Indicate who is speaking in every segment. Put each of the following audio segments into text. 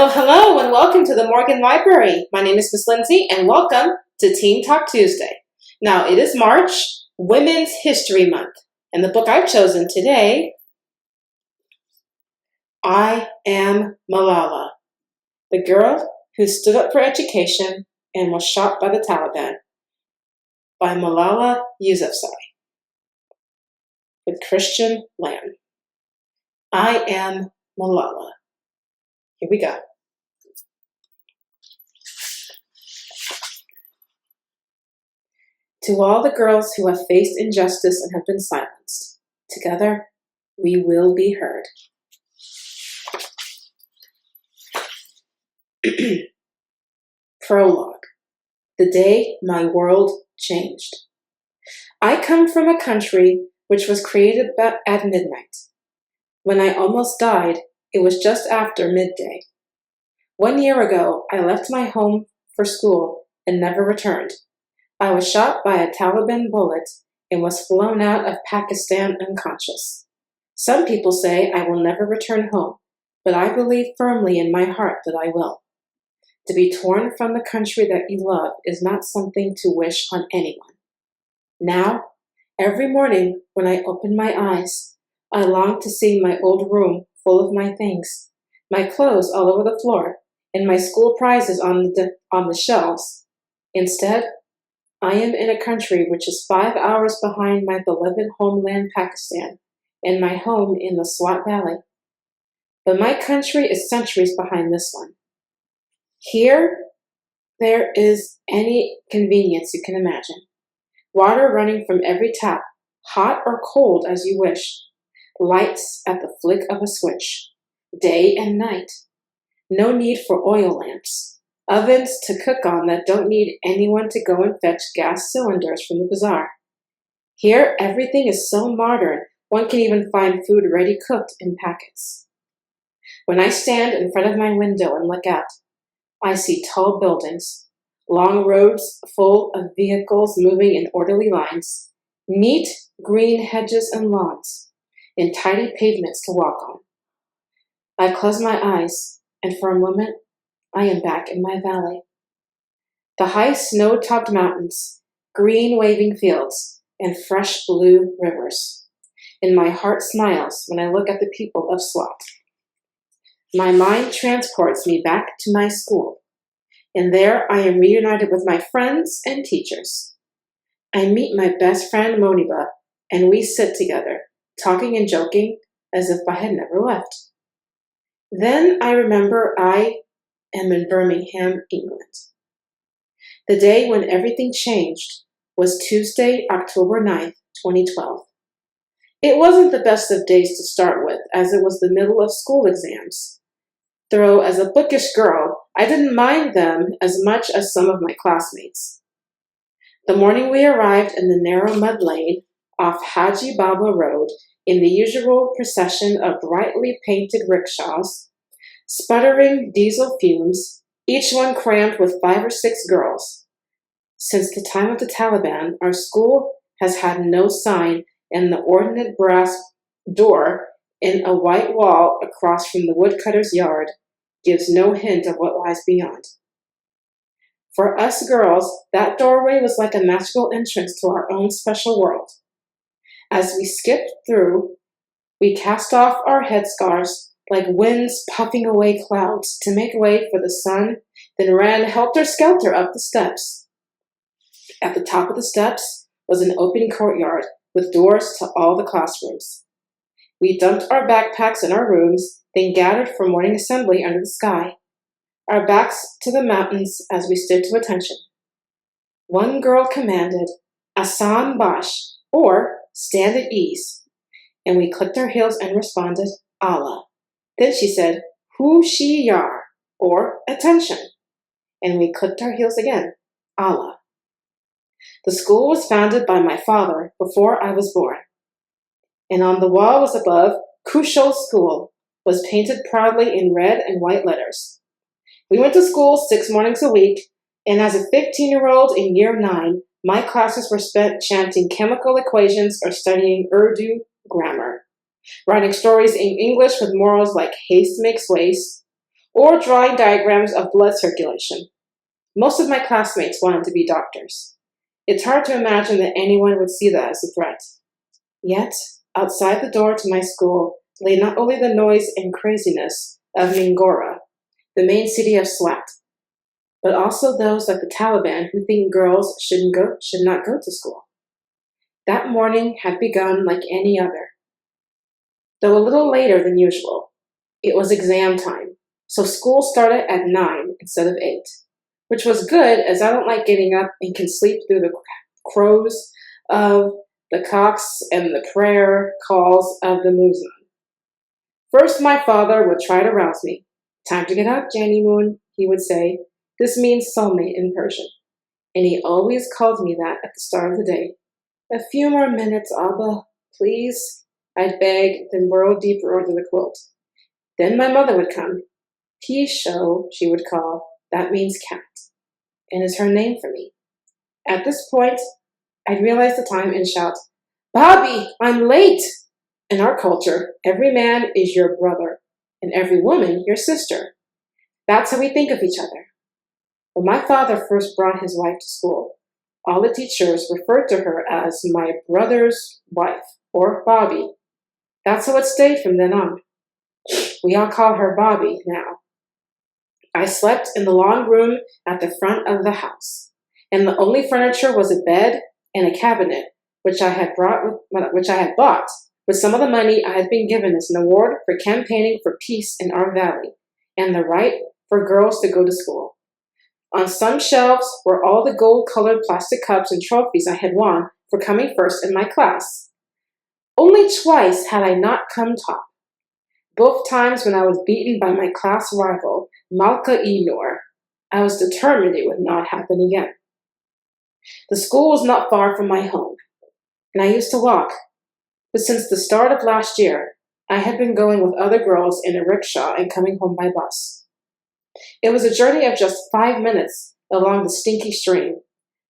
Speaker 1: Hello, hello, and welcome to the Morgan Library. My name is Miss Lindsay, and welcome to Teen Talk Tuesday. Now, it is March, Women's History Month, and the book I've chosen today, I Am Malala, the girl who stood up for education and was shot by the Taliban, by Malala Yousafzai, with Christian Lamb. I Am Malala. Here we go. To all the girls who have faced injustice and have been silenced, together we will be heard. Prologue. The day my world changed. I come from a country which was created at midnight. When I almost died, it was just after midday. 1 year ago, I left my home for school and never returned. I was shot by a Taliban bullet and was flown out of Pakistan unconscious. Some people say I will never return home, but I believe firmly in my heart that I will. To be torn from the country that you love is not something to wish on anyone. Now, every morning when I open my eyes, I long to see my old room full of my things, my clothes all over the floor, and my school prizes on the shelves. Instead, I am in a country which is 5 hours behind my beloved homeland Pakistan and my home in the Swat Valley. But my country is centuries behind this one. Here, there is any convenience you can imagine. Water running from every tap, hot or cold as you wish. Lights at the flick of a switch, day and night. No need for oil lamps. Ovens to cook on that don't need anyone to go and fetch gas cylinders from the bazaar. Here, everything is so modern, one can even find food ready cooked in packets. When I stand in front of my window and look out, I see tall buildings, long roads full of vehicles moving in orderly lines, neat green hedges and lawns, and tidy pavements to walk on. I close my eyes, and for a moment, I am back in my valley. The high snow-topped mountains, green waving fields, and fresh blue rivers. And my heart smiles when I look at the people of Swat. My mind transports me back to my school, and there I am reunited with my friends and teachers. I meet my best friend Moniba, and we sit together, talking and joking as if I had never left. Then I remember I am in Birmingham, England. The day when everything changed was Tuesday, October 9th, 2012. It wasn't the best of days to start with, as it was the middle of school exams. Though as a bookish girl, I didn't mind them as much as some of my classmates. The morning we arrived in the narrow mud lane off Haji Baba Road in the usual procession of brightly painted rickshaws, sputtering diesel fumes, each one crammed with 5 or 6 girls. Since the time of the Taliban, our school has had no sign, and the ornate brass door in a white wall across from the woodcutter's yard gives no hint of what lies beyond. For us girls, that doorway was like a magical entrance to our own special world. As we skipped through, we cast off our headscarves like winds puffing away clouds to make way for the sun, then ran helter-skelter up the steps. At the top of the steps was an open courtyard with doors to all the classrooms. We dumped our backpacks in our rooms, then gathered for morning assembly under the sky, our backs to the mountains as we stood to attention. One girl commanded, "Assam Bash," or "Stand at ease," and we clicked our heels and responded, "Allah." Then she said, "Hushiyar," or "Attention," and we clicked our heels again, "Allah." The school was founded by my father before I was born, and on the wall was above, "Kushal School," was painted proudly in red and white letters. We went to school 6 mornings a week, and as a 15-year-old in year 9, my classes were spent chanting chemical equations or studying Urdu grammar, writing stories in English with morals like haste makes waste, or drawing diagrams of blood circulation. Most of my classmates wanted to be doctors. It's hard to imagine that anyone would see that as a threat. Yet, outside the door to my school lay not only the noise and craziness of Mingora, the main city of Swat, but also those like the Taliban who think girls should not go to school. That morning had begun like any other, though a little later than usual. It was exam time, so school started at 9 instead of 8, which was good as I don't like getting up and can sleep through the crows of the cocks and the prayer calls of the muezzin. First, my father would try to rouse me. Time to get up, Jenny Moon, he would say. This means soulmate in Persian, and he always called me that at the start of the day. A few more minutes, Abba, please, I'd beg, then burrow deeper under the quilt. Then my mother would come. Pisho, she would call. That means cat, and is her name for me. At this point, I'd realize the time and shout, Bobby, I'm late! In our culture, every man is your brother, and every woman your sister. That's how we think of each other. When my father first brought his wife to school, all the teachers referred to her as my brother's wife, or Bobby. That's how it stayed from then on. We all call her Bobby now. I slept in the long room at the front of the house, and the only furniture was a bed and a cabinet, which I had bought with some of the money I had been given as an award for campaigning for peace in our valley, and the right for girls to go to school. On some shelves were all the gold-colored plastic cups and trophies I had won for coming first in my class. Only twice had I not come top. Both times when I was beaten by my class rival, Malka Noor. I was determined it would not happen again. The school was not far from my home, and I used to walk. But since the start of last year, I had been going with other girls in a rickshaw and coming home by bus. It was a journey of just 5 minutes along the stinky stream,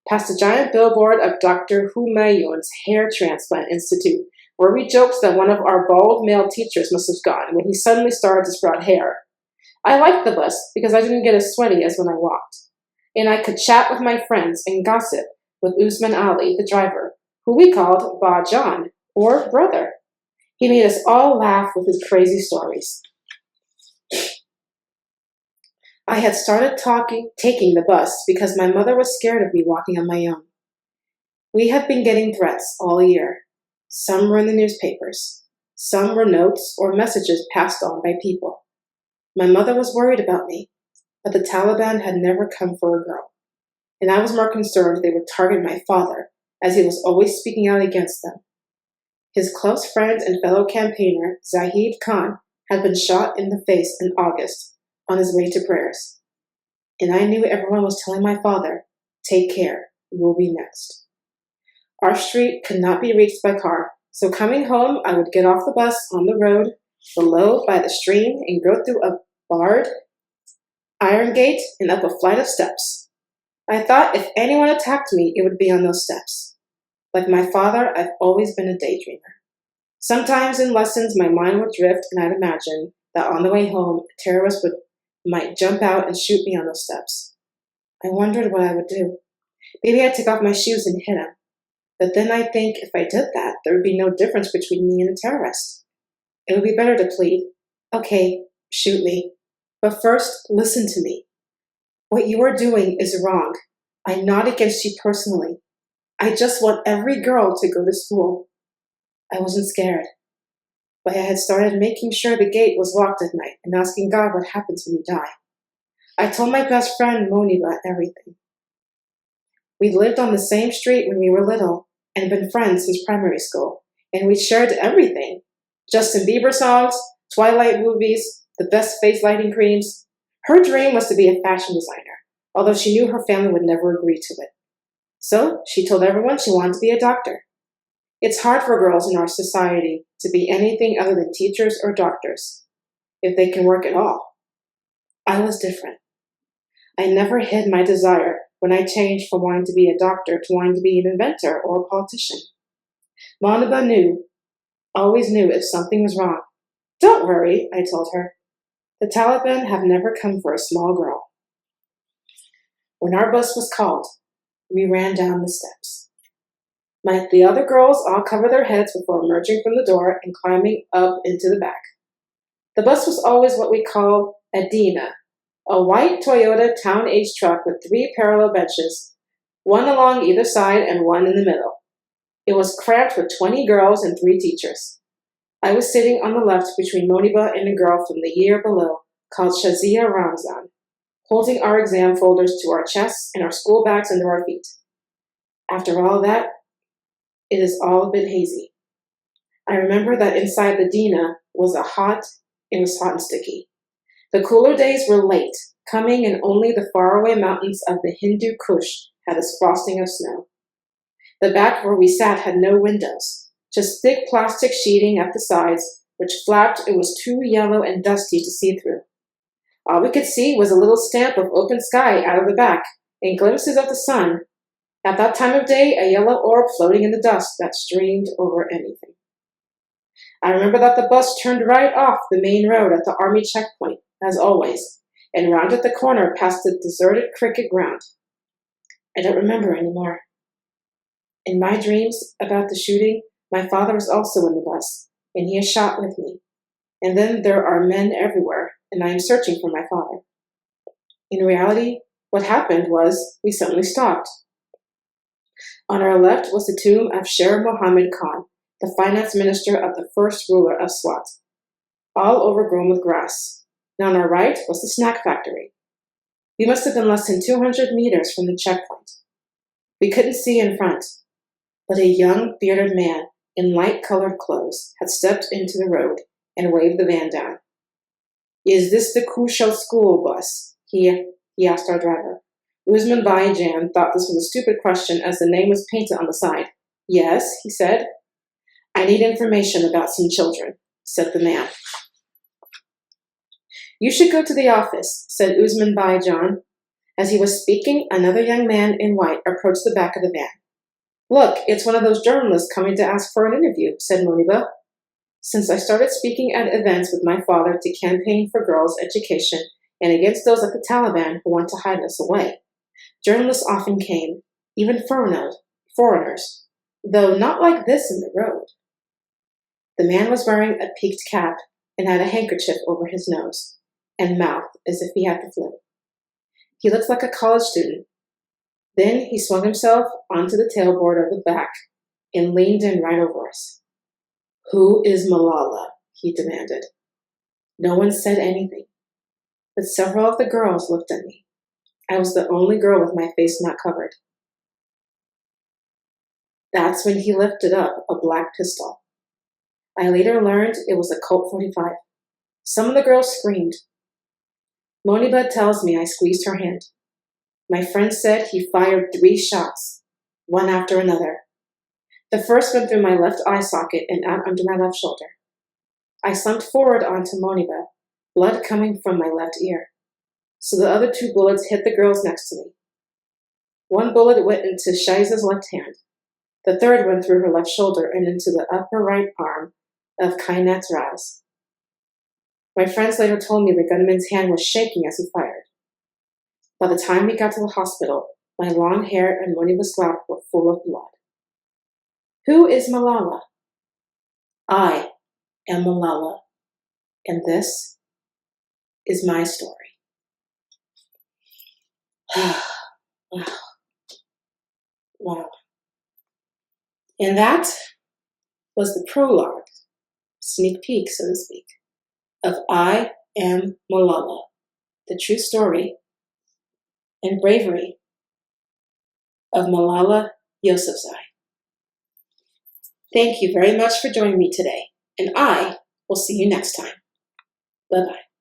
Speaker 1: past a giant billboard of Dr. Humayun's Hair Transplant Institute, where we joked that one of our bald male teachers must have gone when he suddenly started to sprout hair. I liked the bus because I didn't get as sweaty as when I walked, and I could chat with my friends and gossip with Usman Ali, the driver, who we called Ba John, or brother. He made us all laugh with his crazy stories. I had started taking the bus because my mother was scared of me walking on my own. We had been getting threats all year. Some were in the newspapers. Some were notes or messages passed on by people. My mother was worried about me, but the Taliban had never come for a girl, and I was more concerned they would target my father, as he was always speaking out against them. His close friend and fellow campaigner, Zahid Khan, had been shot in the face in August on his way to prayers. And I knew everyone was telling my father, take care, you will be next. Our street could not be reached by car, so coming home, I would get off the bus on the road below by the stream and go through a barred iron gate and up a flight of steps. I thought if anyone attacked me, it would be on those steps. Like my father, I've always been a daydreamer. Sometimes in lessons, my mind would drift and I'd imagine that on the way home, a terrorist might jump out and shoot me on those steps. I wondered what I would do. Maybe I'd take off my shoes and hit him. But then I think if I did that, there would be no difference between me and a terrorist. It would be better to plead, okay, shoot me. But first, listen to me. What you are doing is wrong. I'm not against you personally. I just want every girl to go to school. I wasn't scared, but I had started making sure the gate was locked at night and asking God what happens when you die. I told my best friend Moniba everything. We lived on the same street when we were little and been friends since primary school, and we shared everything. Justin Bieber songs, Twilight movies, the best face lighting creams. Her dream was to be a fashion designer, although she knew her family would never agree to it. So she told everyone she wanted to be a doctor. It's hard for girls in our society to be anything other than teachers or doctors, if they can work at all. I was different. I never hid my desire when I changed from wanting to be a doctor to wanting to be an inventor or a politician. Moniba always knew if something was wrong. Don't worry, I told her. The Taliban have never come for a small girl. When our bus was called, we ran down the steps. The other girls all covered their heads before emerging from the door and climbing up into the back. The bus was always what we call a Dina, a white Toyota town-age truck with 3 parallel benches, one along either side and one in the middle. It was cramped with 20 girls and 3 teachers. I was sitting on the left between Moniba and a girl from the year below called Shazia Ramzan, holding our exam folders to our chests and our school bags under our feet. After all that, it is all a bit hazy. I remember that inside the Dina was hot and sticky. The cooler days were late, coming, and only the faraway mountains of the Hindu Kush had its frosting of snow. The back where we sat had no windows, just thick plastic sheeting at the sides, which flapped and was too yellow and dusty to see through. All we could see was a little stamp of open sky out of the back, and glimpses of the sun. At that time of day, a yellow orb floating in the dust that streamed over anything. I remember that the bus turned right off the main road at the army checkpoint, as always, and rounded the corner past the deserted cricket ground. I don't remember anymore. In my dreams about the shooting, my father was also in the bus, and he is shot with me. And then there are men everywhere, and I am searching for my father. In reality, what happened was we suddenly stopped. On our left was the tomb of Sher Mohammed Khan, the finance minister of the first ruler of Swat, all overgrown with grass. And on our right was the snack factory. We must have been less than 200 meters from the checkpoint. We couldn't see in front, but a young, bearded man in light-colored clothes had stepped into the road and waved the van down. "Is this the Kushal school bus?" He asked our driver. Usman Baijan thought this was a stupid question as the name was painted on the side. "Yes," he said. "I need information about some children," said the man. "You should go to the office," said Usman Baijan. As he was speaking, another young man in white approached the back of the van. "Look, it's one of those journalists coming to ask for an interview," said Moniba. Since I started speaking at events with my father to campaign for girls' education and against those at the Taliban who want to hide us away, journalists often came, even foreigners, though not like this in the road. The man was wearing a peaked cap and had a handkerchief over his nose and mouth as if he had the flu. He looked like a college student. Then he swung himself onto the tailboard of the back and leaned in right over us. "Who is Malala?" he demanded. No one said anything, but several of the girls looked at me. I was the only girl with my face not covered. That's when he lifted up a black pistol. I later learned it was a Colt 45. Some of the girls screamed. Moniba tells me I squeezed her hand. My friend said he fired 3 shots, one after another. The first went through my left eye socket and out under my left shoulder. I slumped forward onto Moniba, blood coming from my left ear. So the other 2 bullets hit the girls next to me. One bullet went into Shaiza's left hand. The third went through her left shoulder and into the upper right arm of Kainat's Raz. My friends later told me the gunman's hand was shaking as he fired. By the time we got to the hospital, my long hair and Moniba's scalp were full of blood. Who is Malala? I am Malala, and this is my story. Wow. And that was the prologue, sneak peek, so to speak, of I Am Malala, the true story and bravery of Malala Yousafzai. Thank you very much for joining me today, and I will see you next time. Bye-bye.